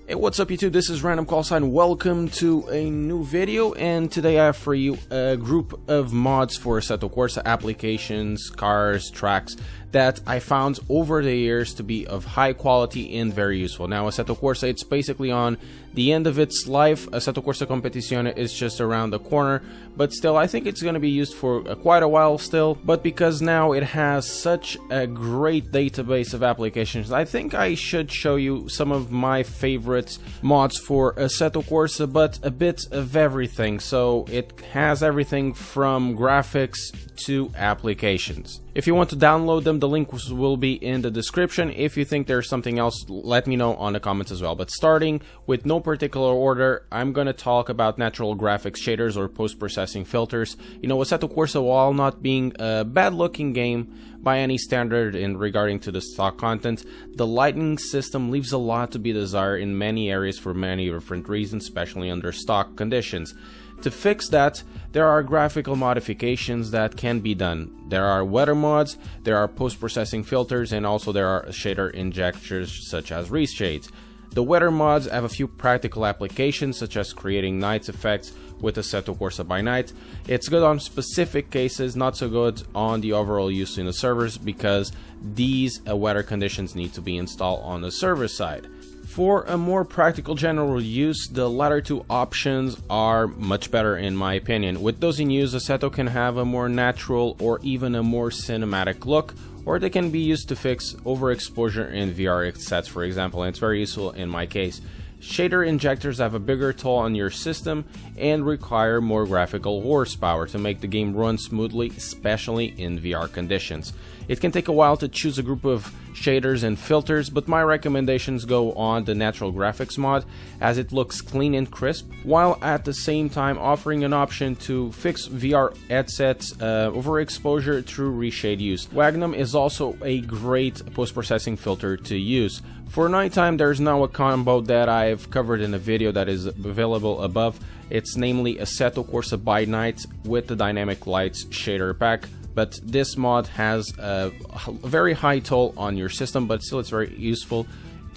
Hey, what's up YouTube? This is Random Callsign. Welcome to a new video, and today I have for you a group of mods for Assetto Corsa applications, cars, tracks that I found over the years to be of high quality and very useful. Now, Assetto Corsa, it's basically on the end of its life. Assetto Corsa Competizione is just around the corner, but still, I think it's going to be used for quite a while still. But because now it has such a great database of applications, I think I should show you some of my favorite mods for Assetto Corsa, but a bit of everything. So it has everything from graphics to applications. If you want to download them, the link will be in the description. If you think there's something else, let me know on the comments as well. But starting with no particular order, I'm going to talk about natural graphics shaders or post-processing filters. You know, Assetto Corsa, while not being a bad-looking game by any standard in regarding to the stock content, the lighting system leaves a lot to be desired in many areas for many different reasons, especially under stock conditions. To fix that, there are graphical modifications that can be done. There are weather mods, there are post-processing filters, and also there are shader injectors such as reshades. The weather mods have a few practical applications, such as creating night effects with Assetto Corsa by night. It's good on specific cases, not so good on the overall use in the servers, because these weather conditions need to be installed on the server side. For a more practical general use, the latter two options are much better in my opinion. With those in use, Assetto can have a more natural or even a more cinematic look, or they can be used to fix overexposure in VR sets, for example, and it's very useful in my case. Shader injectors have a bigger toll on your system and require more graphical horsepower to make the game run smoothly, especially in VR conditions. It can take a while to choose a group of shaders and filters, but my recommendations go on the natural graphics mod, as it looks clean and crisp, while at the same time offering an option to fix VR headsets overexposure through reshade use. Wagnum is also a great post-processing filter to use. For nighttime, there's now a combo that I've covered in a video that is available above. It's namely Assetto Corsa by night with the dynamic lights shader pack. But this mod has a very high toll on your system, but still it's very useful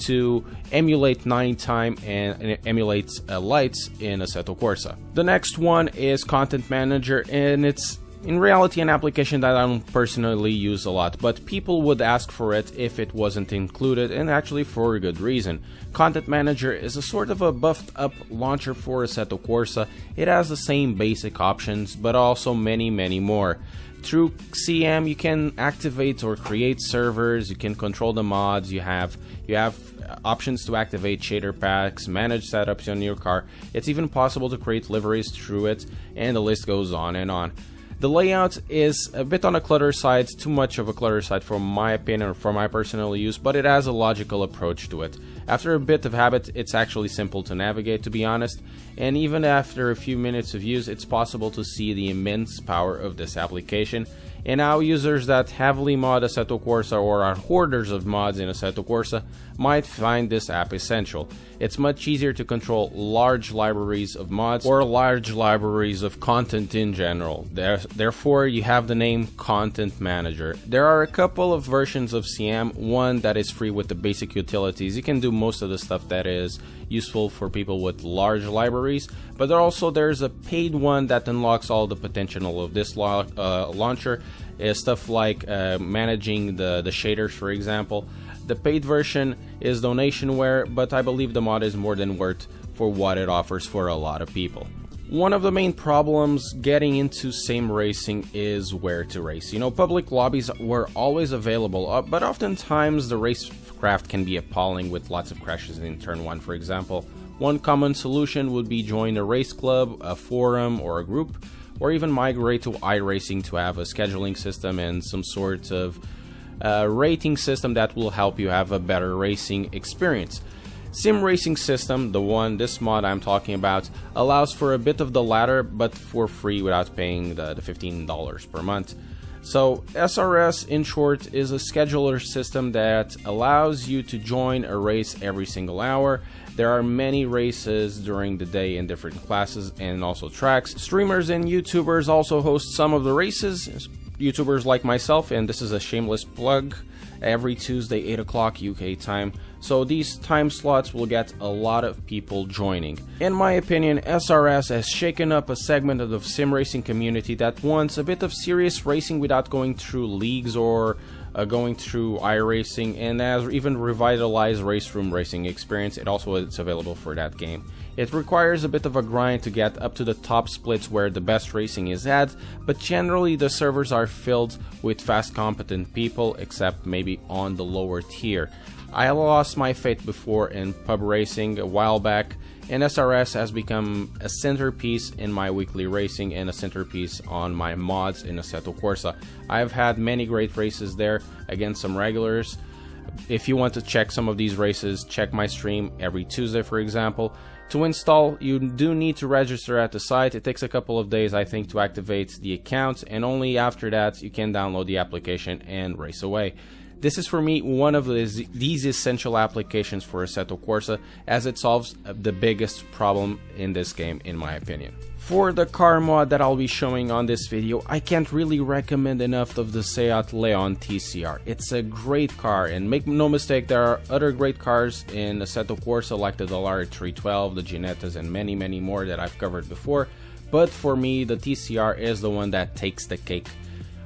to emulate nighttime and emulate lights in Assetto Corsa. The next one is Content Manager, and it's in reality an application that I don't personally use a lot, but people would ask for it if it wasn't included, and actually for a good reason. Content Manager is a sort of a buffed up launcher for Assetto Corsa. It has the same basic options, but also many more. Through CM, you can activate or create servers, you can control the mods, you have options to activate shader packs, manage setups on your car. It's even possible to create liveries through it, and the list goes on and on. The layout is a bit on the clutter side, too much of a clutter side for my opinion or for my personal use, but it has a logical approach to it. After a bit of habit, it's actually simple to navigate, to be honest, and even after a few minutes of use, it's possible to see the immense power of this application. And now users that heavily mod Assetto Corsa or are hoarders of mods in Assetto Corsa might find this app essential. It's much easier to control large libraries of mods or large libraries of content in general. Therefore, you have the name Content Manager. There are a couple of versions of CM, one that is free with the basic utilities. You can do most of the stuff that is useful for people with large libraries, but there's a paid one that unlocks all the potential of this launcher. Stuff like managing the shaders, for example. The paid version is donationware, but I believe the mod is more than worth for what it offers for a lot of people. One of the main problems getting into Simracing is where to race. You know, public lobbies were always available, but oftentimes the racecraft can be appalling with lots of crashes in turn 1, for example. One common solution would be join a race club, a forum, or a group, or even migrate to iRacing to have a scheduling system and some sort of rating system that will help you have a better racing experience. Simracing System, this mod I'm talking about, allows for a bit of the latter, but for free without paying the $15 per month. So SRS, in short, is a scheduler system that allows you to join a race every single hour. There are many races during the day in different classes and also tracks. Streamers and YouTubers also host some of the races. YouTubers like myself, and this is a shameless plug, every Tuesday 8 o'clock UK time so these time slots will get a lot of people joining. In my opinion, SRS has shaken up a segment of the sim racing community that wants a bit of serious racing without going through leagues or going through iRacing, and has even revitalized race room racing experience. It also is available for that game. It requires a bit of a grind to get up to the top splits where the best racing is at, but generally the servers are filled with fast, competent people, except maybe on the lower tier. I lost my faith before in pub racing a while back, and SRS has become a centerpiece in my weekly racing and a centerpiece on my mods in Assetto Corsa. I've had many great races there against some regulars. If you want to check some of these races, check my stream every Tuesday, for example. To install, you do need to register at the site. It takes a couple of days, I think, to activate the account, and only after that you can download the application and race away. This is for me one of these essential applications for Assetto Corsa, as it solves the biggest problem in this game, in my opinion. For the car mod that I'll be showing on this video, I can't really recommend enough of the Seat Leon TCR. It's a great car, and make no mistake, there are other great cars in Assetto Corsa like the Dallara 312, the Ginettas, and many more that I've covered before, but for me the TCR is the one that takes the cake.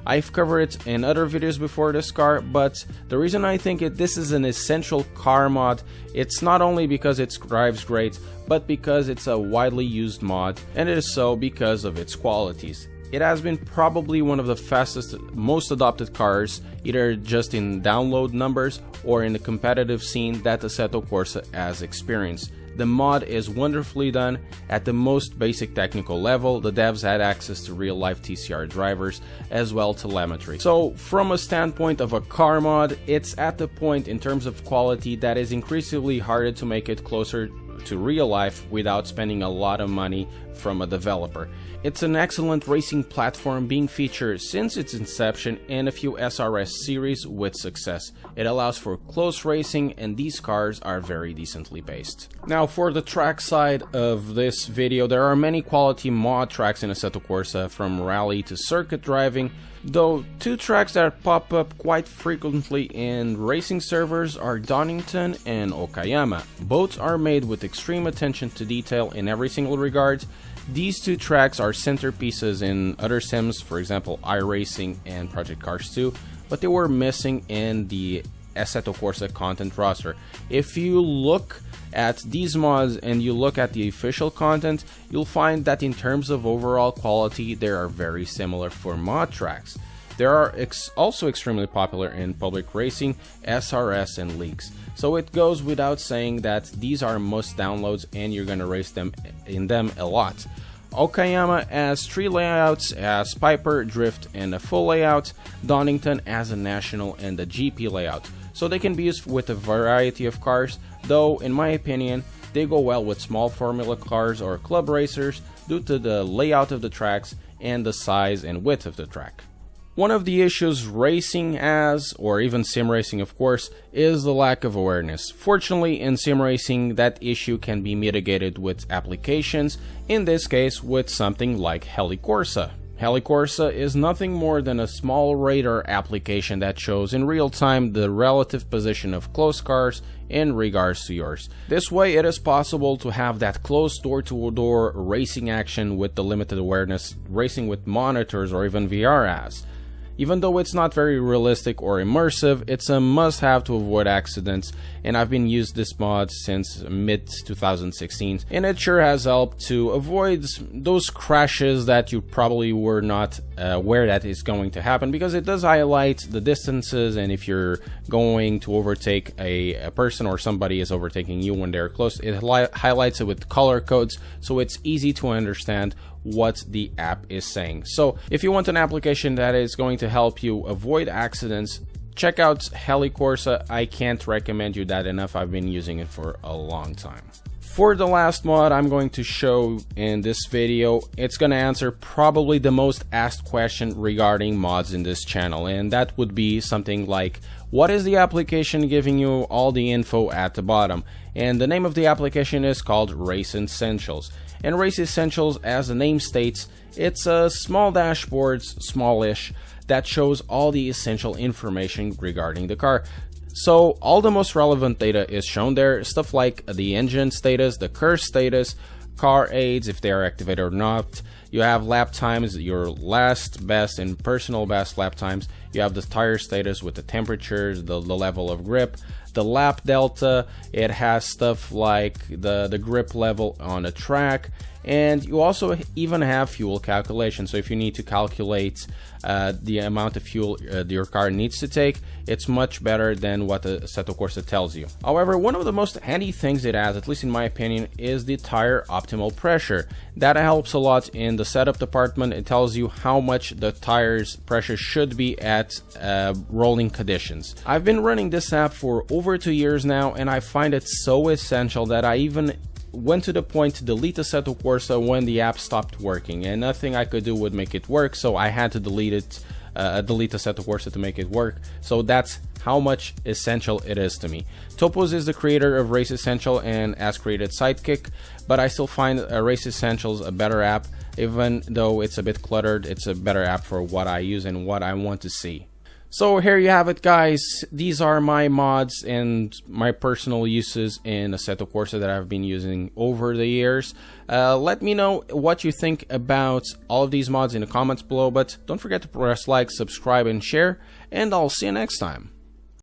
I've covered it in other videos before this car, but the reason I think this is an essential car mod, it's not only because it drives great, but because it's a widely used mod, and it is so because of its qualities. It has been probably one of the fastest, most adopted cars, either just in download numbers or in the competitive scene that Assetto Corsa has experienced. The mod is wonderfully done at the most basic technical level. The devs had access to real-life TCR drivers, as well telemetry. So from a standpoint of a car mod, it's at the point in terms of quality that is increasingly harder to make it closer to real life without spending a lot of money from a developer. It's an excellent racing platform, being featured since its inception in a few SRS series with success. It allows for close racing, and these cars are very decently paced. Now for the track side of this video, there are many quality mod tracks in Assetto Corsa, from rally to circuit driving, though two tracks that pop up quite frequently in racing servers are Donington and Okayama. Both are made with extreme attention to detail in every single regard. These two tracks are centerpieces in other sims, for example iRacing and Project Cars 2, but they were missing in the Assetto Corsa content roster. If you look at these mods and you look at the official content, you'll find that in terms of overall quality, they are very similar for mod tracks. They are also extremely popular in public racing, SRS, and leagues. So it goes without saying that these are must downloads and you're gonna race them a lot. Okayama has 3 layouts, as Piper, Drift, and a full layout. Donington has a national and a GP layout. So they can be used with a variety of cars, though in my opinion they go well with small formula cars or club racers due to the layout of the tracks and the size and width of the track. One of the issues racing has, or even sim racing of course, is the lack of awareness. Fortunately, in sim racing, that issue can be mitigated with applications, in this case with something like Helicorsa. Helicorsa is nothing more than a small radar application that shows in real time the relative position of close cars in regards to yours. This way it is possible to have that close door-to-door racing action with the limited awareness racing with monitors or even VR has. Even though it's not very realistic or immersive, it's a must-have to avoid accidents, and I've been using this mod since mid-2016, and it sure has helped to avoid those crashes that you probably were not aware that is going to happen, because it does highlight the distances, and if you're going to overtake a person or somebody is overtaking you when they're close, it highlights it with color codes, so it's easy to understand what the app is saying. So if you want an application that is going to help you avoid accidents, check out Helicorsa. I can't recommend you that enough. I've been using it for a long time. For the last mod I'm going to show in this video, it's going to answer probably the most asked question regarding mods in this channel, and that would be something like, what is the application giving you all the info at the bottom? And the name of the application is called Race Essentials. And Race Essentials, as the name states, it's a small dashboard, smallish, that shows all the essential information regarding the car. So all the most relevant data is shown there, stuff like the engine status, the curse status, car aids, if they are activated or not. You have lap times, your last, best, and personal best lap times. You have the tire status with the temperatures, the level of grip, the lap delta. It has stuff like the grip level on a track, and you also even have fuel calculation. So if you need to calculate the amount of fuel your car needs to take, it's much better than what the Assetto Corsa tells you. However, one of the most handy things it has, at least in my opinion, is the tire optimal pressure. That helps a lot in the setup department. It tells you how much the tire's pressure should be at rolling conditions. I've been running this app for over 2 years now, and I find it so essential that I even went to the point to delete Assetto Corsa when the app stopped working, and nothing I could do would make it work, so I had to delete Assetto Corsa to make it work. So that's how much essential it is to me. Topos is the creator of Race Essential and has created Sidekick, but I still find Race Essentials a better app. Even though it's a bit cluttered, it's a better app for what I use and what I want to see. So here you have it, guys. These are my mods and my personal uses in Assetto Corsa that I've been using over the years. Let me know what you think about all of these mods in the comments below, but don't forget to press like, subscribe, and share, and I'll see you next time.